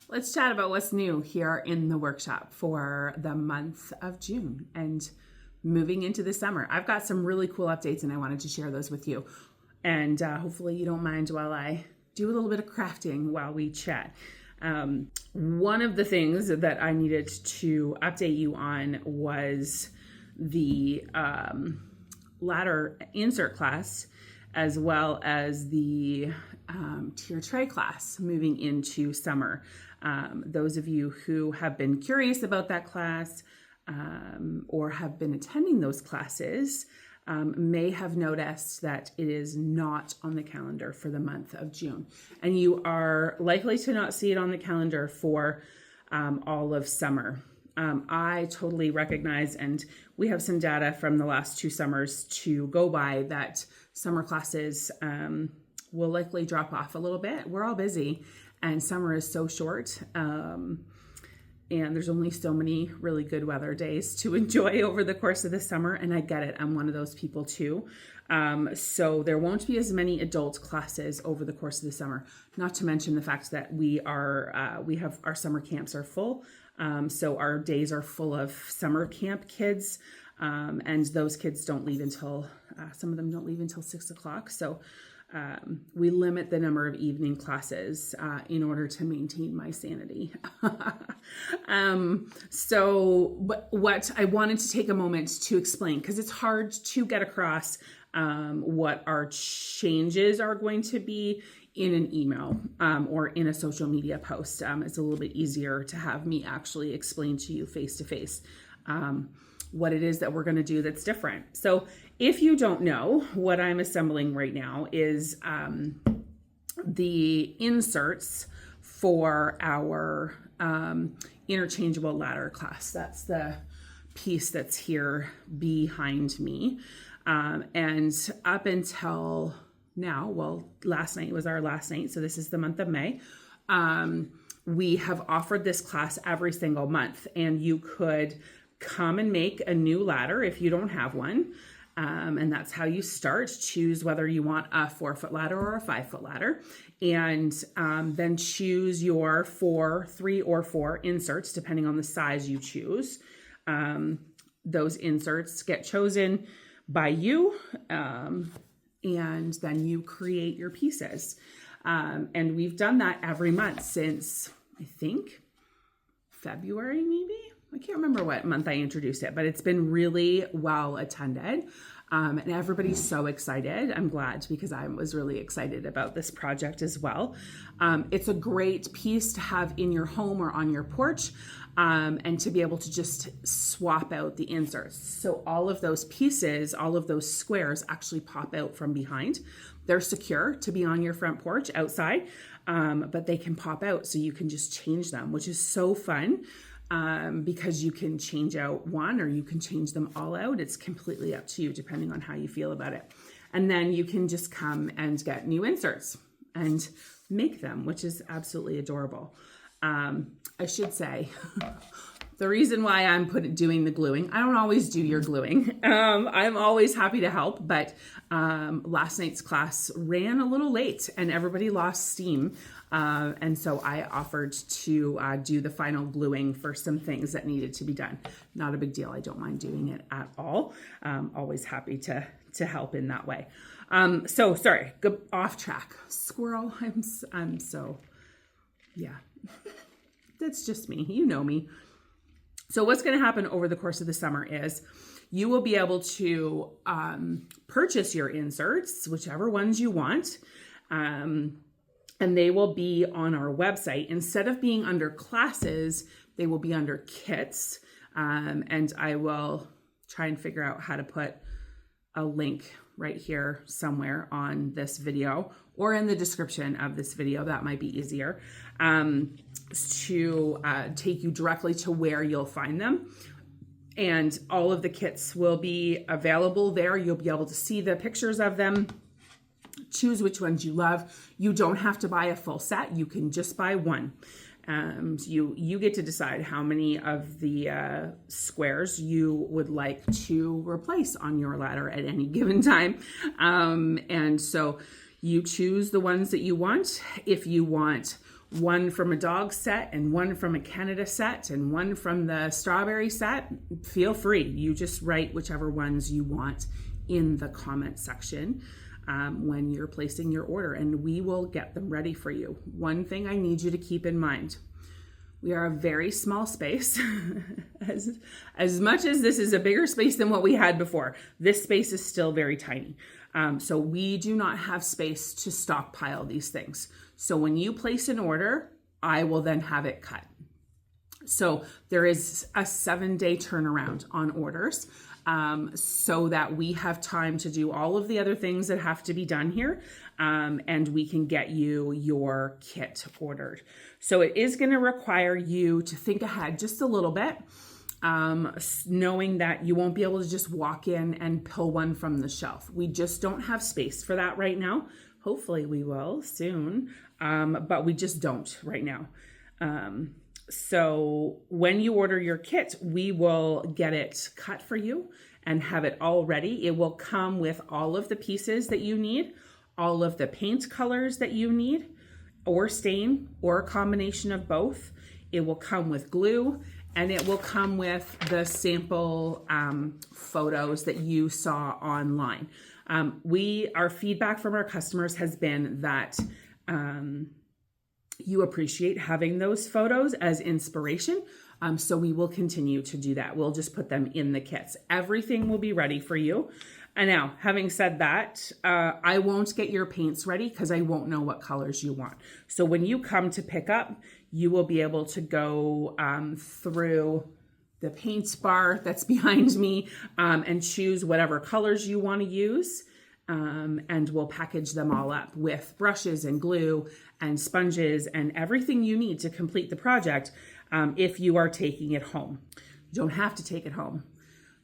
Let's chat about what's new here in the workshop for the month of June and moving into the summer. I've got some really cool updates and I wanted to share those with you. And hopefully you don't mind while I do a little bit of crafting while we chat. One of the things that I needed to update you on was the ladder insert class, as well as the tier tray class moving into summer. Those of you who have been curious about that class or have been attending those classes may have noticed that it is not on the calendar for the month of June. And you are likely to not see it on the calendar for all of summer. I totally recognize, and we have some data from the last 2 summers to go by, that summer classes will likely drop off a little bit. We're all busy and summer is so short. And there's only so many really good weather days to enjoy over the course of the summer. And I get it. I'm one of those people too. So there won't be as many adult classes over the course of the summer, not to mention the fact that we have our summer camps are full. So our days are full of summer camp kids. And those kids don't leave until, some of them don't leave until 6 o'clock. So we limit the number of evening classes in order to maintain my sanity. So what I wanted to take a moment to explain, because it's hard to get across what our changes are going to be in an email or in a social media post. It's a little bit easier to have me actually explain to you face to face what it is that we're going to do that's different. So if you don't know, what I'm assembling right now is the inserts for our interchangeable ladder class. That's the piece that's here behind me. And up until now, well, last night was our last night, so this is the month of May. We have offered this class every single month, and you could come and make a new ladder if you don't have one. And that's how you start. Choose whether you want a 4-foot ladder or a 5-foot ladder, and then choose your 4, 3, or 4 inserts, depending on the size you choose. Those inserts get chosen by you, and then you create your pieces. And we've done that every month since, I think, February, maybe? I can't remember what month I introduced it, but it's been really well attended. And everybody's so excited. I'm glad, because I was really excited about this project as well. It's a great piece to have in your home or on your porch, and to be able to just swap out the inserts. So all of those pieces, all of those squares actually pop out from behind. They're secure to be on your front porch outside, but they can pop out so you can just change them, which is so fun. Because you can change out one or you can change them all out. It's completely up to you depending on how you feel about it. And then you can just come and get new inserts and make them, which is absolutely adorable. I should say, the reason why I'm doing the gluing, I don't always do your gluing. I'm always happy to help, but last night's class ran a little late and everybody lost steam. And so I offered to do the final gluing for some things that needed to be done. Not a big deal. I don't mind doing it at all. Always happy to help in that way. So sorry, go off track. Squirrel. I'm so, yeah, that's just me. You know me. So what's going to happen over the course of the summer is you will be able to purchase your inserts, whichever ones you want. And they will be on our website. Instead of being under classes, they will be under kits. And I will try and figure out how to put a link right here somewhere on this video or in the description of this video. That might be easier to take you directly to where you'll find them. And all of the kits will be available there. You'll be able to see the pictures of them. Choose which ones you love. You don't have to buy a full set. You can just buy one. You get to decide how many of the squares you would like to replace on your ladder at any given time. And so you choose the ones that you want. If you want one from a dog set and one from a Canada set and one from the strawberry set, feel free. You just write whichever ones you want in the comment section when you're placing your order, and we will get them ready for you. One thing I need you to keep in mind: we are a very small space. As much as this is a bigger space than what we had before, this space is still very tiny. So we do not have space to stockpile these things. So when you place an order, I will then have it cut. So there is a 7-day turnaround on orders, so that we have time to do all of the other things that have to be done here, and we can get you your kit ordered. So it is going to require you to think ahead just a little bit, knowing that you won't be able to just walk in and pull one from the shelf. We just don't have space for that right now. Hopefully we will soon, but we just don't right now. So when you order your kit, we will get it cut for you and have it all ready. It will come with all of the pieces that you need, all of the paint colors that you need, or stain, or a combination of both. It will come with glue, and it will come with the sample photos that you saw online. Our feedback from our customers has been that you appreciate having those photos as inspiration. So we will continue to do that. We'll just put them in the kits. Everything will be ready for you. And now, having said that, I won't get your paints ready because I won't know what colors you want. So when you come to pick up, you will be able to go through the paint bar that's behind me and choose whatever colors you want to use. And we'll package them all up with brushes and glue and sponges and everything you need to complete the project if you are taking it home. You don't have to take it home.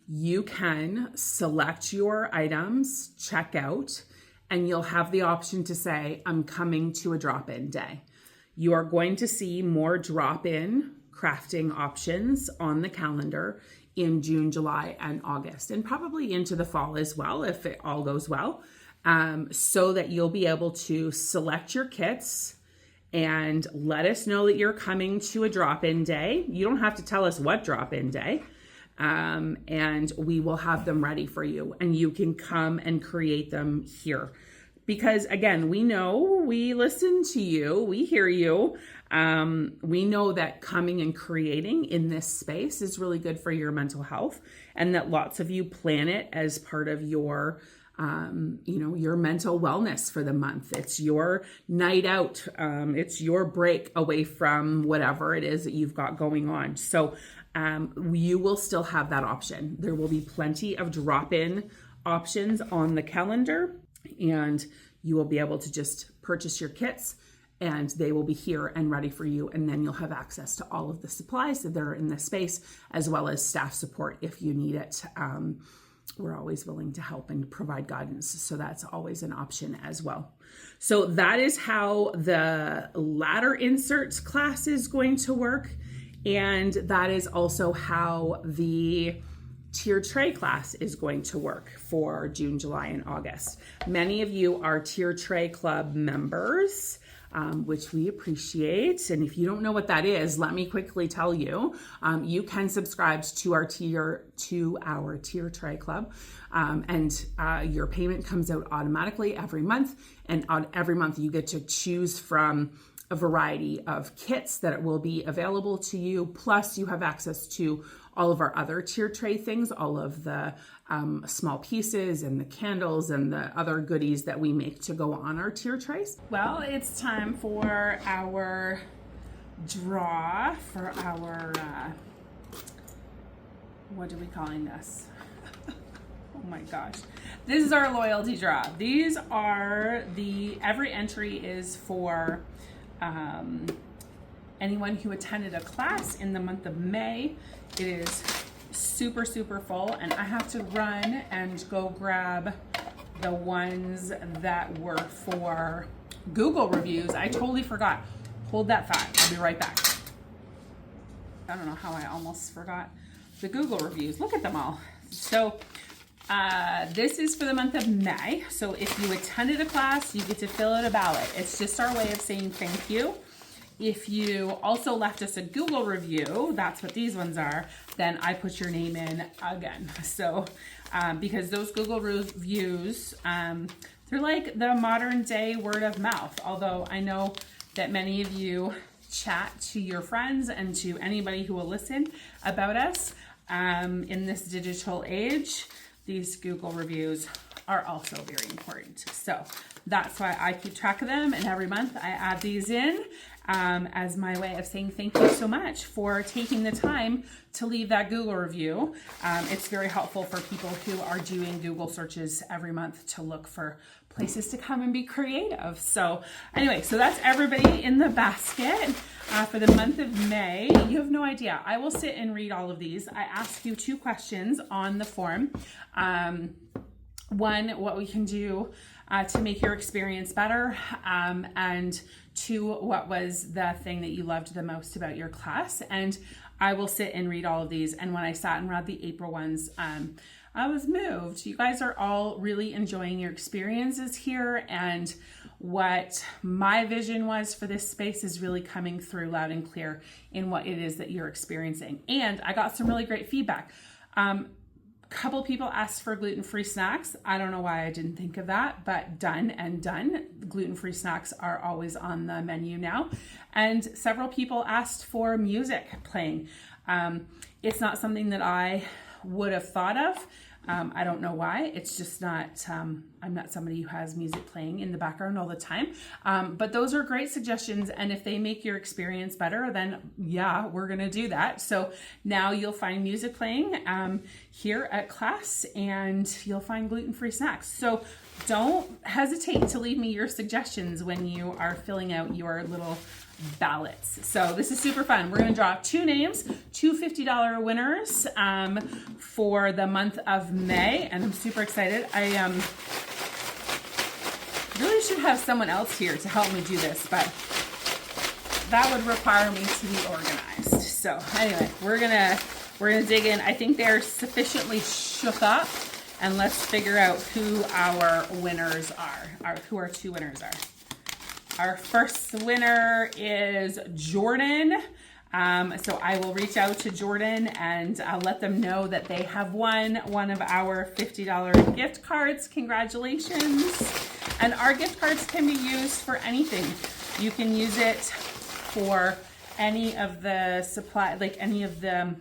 You can select your items, check out, and you'll have the option to say, I'm coming to a drop-in day. You are going to see more drop-in crafting options on the calendar in June, July, and August, and probably into the fall as well, if it all goes well, so that you'll be able to select your kits and let us know that you're coming to a drop-in day. You don't have to tell us what drop-in day, and we will have them ready for you, and you can come and create them here. Because again, we know, we listen to you, we hear you. We know that coming and creating in this space is really good for your mental health, and that lots of you plan it as part of your, your mental wellness for the month. It's your night out. It's your break away from whatever it is that you've got going on. So you will still have that option. There will be plenty of drop-in options on the calendar, and you will be able to just purchase your kits and they will be here and ready for you. And then you'll have access to all of the supplies that are in this space, as well as staff support if you need it. We're always willing to help and provide guidance. So that's always an option as well. So that is how the ladder inserts class is going to work. And that is also how the tier tray class is going to work for June, July, and August. Many of you are tier tray club members, which we appreciate. And if you don't know what that is, let me quickly tell you. You can subscribe to our tier tray club, and your payment comes out automatically every month. And on every month, you get to choose from a variety of kits that will be available to you. Plus, you have access to all of our other tier tray things, all of the small pieces and the candles and the other goodies that we make to go on our tier trays. Well, it's time for our draw for our, what are we calling this? Oh my gosh. This is our loyalty draw. These are every entry is for anyone who attended a class in the month of May. It is super, super full, and I have to run and go grab the ones that were for Google reviews. I totally forgot. Hold that thought. I'll be right back. I don't know how I almost forgot the Google reviews. Look at them all. So this is for the month of May. So if you attended a class, you get to fill out a ballot. It's just our way of saying thank you. if you also left us a Google review, that's what these ones are, then I put your name in again. So, because those Google reviews, they're like the modern day word of mouth. Although I know that many of you chat to your friends and to anybody who will listen about us in this digital age, these Google reviews are also very important. So that's why I keep track of them, and every month I add these in as my way of saying thank you so much for taking the time to leave that Google review. It's very helpful for people who are doing Google searches every month to look for places to come and be creative. So anyway, so that's everybody in the basket for the month of May. You have no idea. I will sit and read all of these. I ask you 2 questions on the form. One, what we can do to make your experience better, and 2, what was the thing that you loved the most about your class. And I will sit and read all of these. And when I sat and read the April ones, I was moved. You guys are all really enjoying your experiences here, and what my vision was for this space is really coming through loud and clear in what it is that you're experiencing. And I got some really great feedback. Couple people asked for gluten-free snacks. I don't know why I didn't think of that, but done and done. Gluten-free snacks are always on the menu now. And several people asked for music playing. It's not something that I would have thought of. I don't know why. It's just not, I'm not somebody who has music playing in the background all the time. But those are great suggestions. And if they make your experience better, then yeah, we're going to do that. So now you'll find music playing here at class, and you'll find gluten-free snacks. So don't hesitate to leave me your suggestions when you are filling out your little ballots. So this is super fun. We're going to draw 2 names, 2 $50 winners for the month of May, and I'm super excited. I really should have someone else here to help me do this, but that would require me to be organized. So anyway, we're gonna dig in. I think they're sufficiently shook up, and let's figure out who our winners are, who our 2 winners are. Our first winner is Jordan. So I will reach out to Jordan and I'll let them know that they have won one of our $50 gift cards. Congratulations. And our gift cards can be used for anything. You can use it for any of the supply, like any of the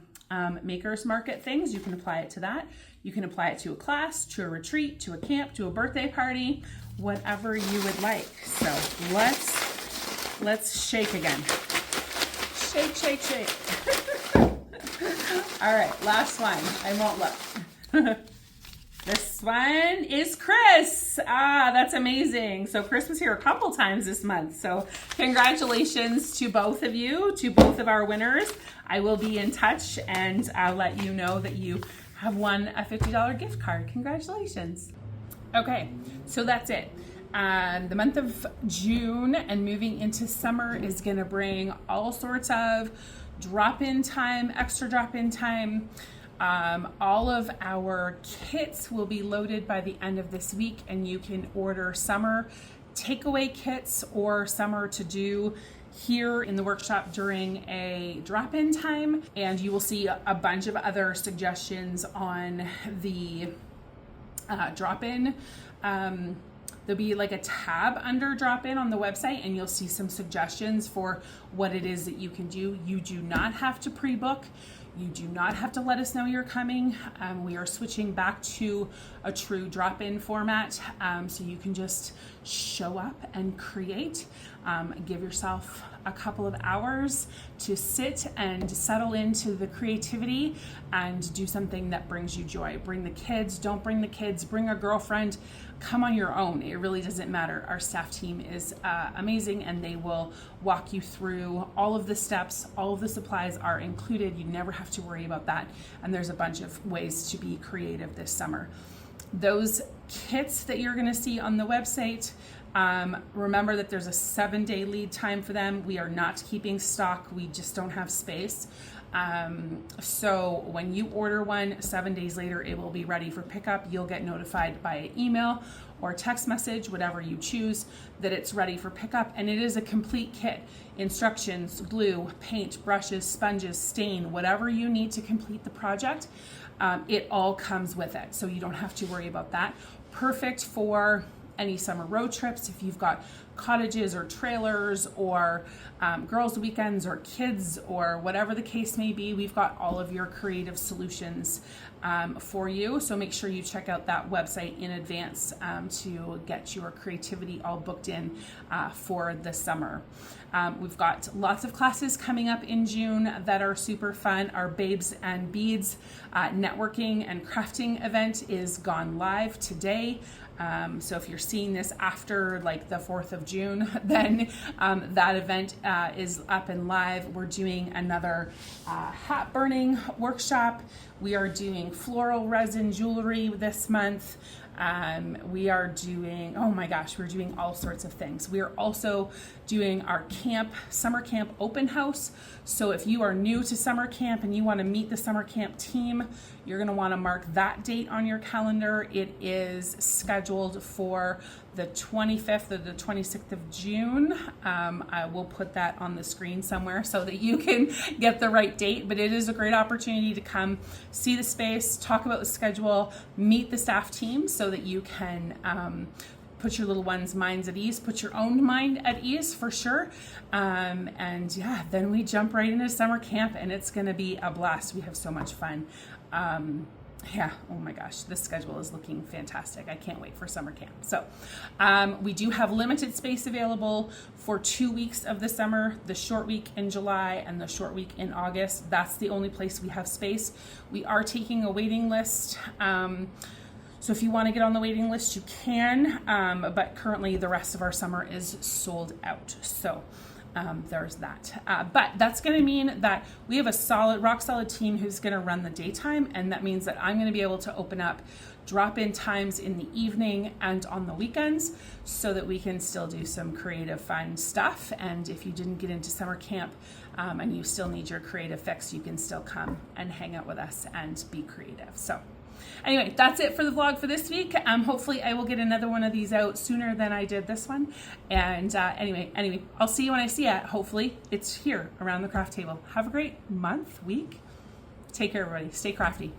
Makers Market things. You can apply it to that. You can apply it to a class, to a retreat, to a camp, to a birthday party, whatever you would like. So let's shake again. Shake, shake, shake. All right, last one. I won't look. This one is Chris. That's amazing. So Chris was here a couple times this month. So congratulations to both of you, to both of our winners. I will be in touch and I'll let you know that you have won a $50 gift card. Congratulations. Okay, so that's it. The month of June and moving into summer is going to bring all sorts of drop-in time, extra drop-in time. All of our kits will be loaded by the end of this week, and you can order summer takeaway kits or summer to do here in the workshop during a drop-in time. And you will see a bunch of other suggestions on the drop-in. There'll be like a tab under drop-in on the website, and you'll see some suggestions for what it is that you can do. You do not have to pre-book. You do not have to let us know you're coming. We are switching back to a true drop-in format, so you can just show up and create. Give yourself a couple of hours to sit and settle into the creativity and do something that brings you joy. Bring the kids, don't bring the kids, bring a girlfriend, come on your own. It really doesn't matter. Our staff team is amazing, and they will walk you through all of the steps. All of the supplies are included. You never have to worry about that. And there's a bunch of ways to be creative this summer. Those kits that you're going to see on the website, Remember that there's a 7-day lead time for them. We are not keeping stock. We just don't have space. So when you order one, 7 days later, it will be ready for pickup. You'll get notified by email or text message, whatever you choose, that it's ready for pickup. And it is a complete kit. Instructions, glue, paint, brushes, sponges, stain, whatever you need to complete the project, it all comes with it. So you don't have to worry about that. Perfect for any summer road trips, if you've got cottages or trailers or girls' weekends or kids or whatever the case may be, we've got all of your creative solutions for you. So make sure you check out that website in advance to get your creativity all booked in for the summer. We've got lots of classes coming up in June that are super fun. Our Babes and Beads networking and crafting event is gone live today. So if you're seeing this after like the 4th of June, then that event is up and live. We're doing another hat burning workshop. We are doing floral resin jewelry this month. We are doing, oh my gosh, we're doing all sorts of things. We are also doing our summer camp open house. So if you are new to summer camp and you want to meet the summer camp team, you're going to want to mark that date on your calendar. It is scheduled for the 25th or the 26th of June. I will put that on the screen somewhere so that you can get the right date, but it is a great opportunity to come see the space, talk about the schedule, meet the staff team so that you can put your little ones' minds at ease, put your own mind at ease for sure. And yeah, then we jump right into summer camp and it's gonna be a blast. We have so much fun. Yeah, oh my gosh, this schedule is looking fantastic. I can't wait for summer camp. So we do have limited space available for 2 weeks of the summer, the short week in July and the short week in August. That's the only place we have space. We are taking a waiting list. So if you want to get on the waiting list, you can, but currently the rest of our summer is sold out. So there's that. But that's going to mean that we have a rock solid team who's going to run the daytime. And that means that I'm going to be able to open up drop-in times in the evening and on the weekends so that we can still do some creative, fun stuff. And if you didn't get into summer camp and you still need your creative fix, you can still come and hang out with us and be creative. So anyway, that's it for the vlog for this week. Hopefully I will get another one of these out sooner than I did this one. And anyway, I'll see you when I see it. Hopefully it's here around the craft table. Have a great month, week. Take care, everybody. Stay crafty.